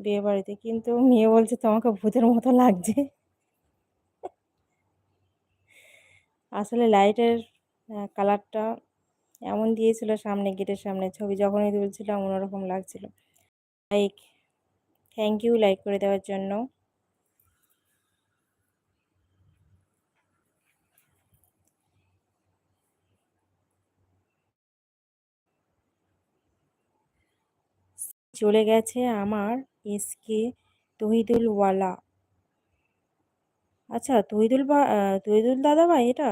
বিয়ে বাড়িতে, কিন্তু মেয়ে বলছে তোমাকে ভূতের মতো লাগছে। আসলে লাইটের কালারটা এমন দিয়েছিল সামনে, গেটের সামনে ছবি যখনই তুলছিলাম অন্যরকম লাগছিল। লাইক, থ্যাংক ইউ লাইক করে দেওয়ার জন্য। চলে গেছে আমার এসকে তহিদুল ওয়ালা। আচ্ছা, তহিদুল দাদা ভাই এটা?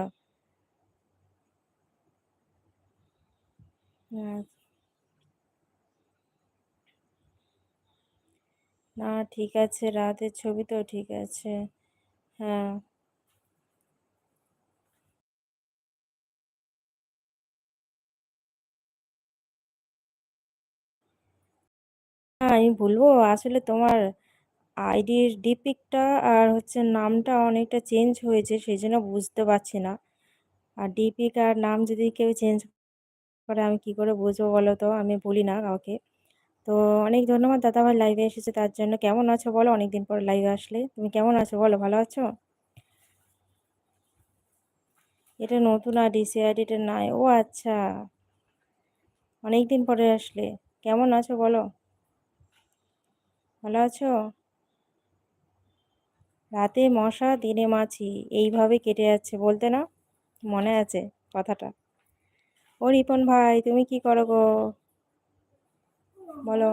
আহ, না ঠিক আছে, রাতের ছবি তো ঠিক আছে। হ্যাঁ। হ্যাঁ, আমি বলবো আসলে তোমার আইডির ডিপিকটা আর হচ্ছে নামটা অনেকটা চেঞ্জ হয়েছে, সেই জন্য বুঝতে পারছি না। আর ডিপিক আর নাম যদি কেউ চেঞ্জ করে আমি কি করে বুঝবো বলো তো, আমি বলি না কাউকে। তো অনেক ধন্যবাদ দাদাভাই লাইভে এসেছে তার জন্য। কেমন আছো বলো, অনেকদিন পর লাইভে আসলে। তুমি কেমন আছো বলো, ভালো আছো? এটা নতুন আইডি, সে আইডিটা নাই। ও আচ্ছা, অনেকদিন পরে আসলে। কেমন আছো বলো, ভালো আছো? রাতে মশা দিনে মাছি, এইভাবে কেটে যাচ্ছে বলতে না, মনে আছে কথাটা? ও রিপন ভাই, তুমি কি করো গো, বলো।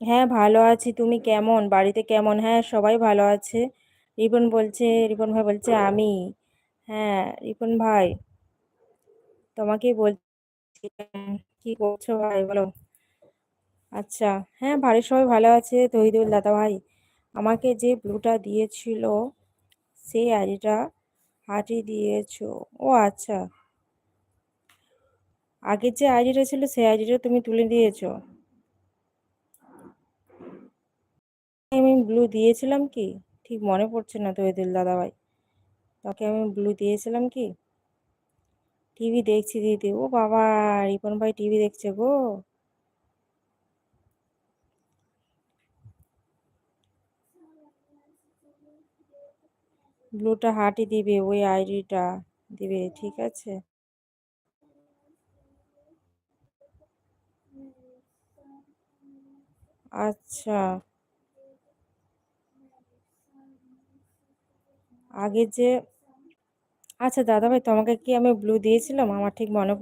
হ্যাঁ ভালো আছি, তুমি কেমন, বাড়িতে কেমন? হ্যাঁ সবাই ভালো আছে। রিপন বলছে, রিপন ভাই বলছে আমি। হ্যাঁ রিপন ভাই, তোমাকেই বলছি। কি করছো ভাই বলো। আচ্ছা, হ্যাঁ বাড়ির সবাই ভালো আছে। তহিদুল দাদা ভাই আমাকে যে ব্লুটা দিয়েছিল, সেই আইডিটা হারিয়ে দিয়েছো? ও আচ্ছা, আগের যে আইডিটা ছিল সেই আইডিটা তুমি তুলে দিয়েছো? আমি ব্লু দিয়েছিলাম কি, ঠিক মনে পড়ছে না তহিদুল দাদা ভাই। তোকে আমি ব্লু দিয়েছিলাম কি? টিভি দেখছি দিদি। ও বাবা, রিপন ভাই টিভি দেখছে গো। ব্লুটা হার্টই দিবে, ওই আইডিটা দিবে, ঠিক আছে। আচ্ছা, আগে যে, আচ্ছা দাদা ভাই তোমাকে কি আমি ব্লু দিয়েছিলাম? আমার ঠিক মনে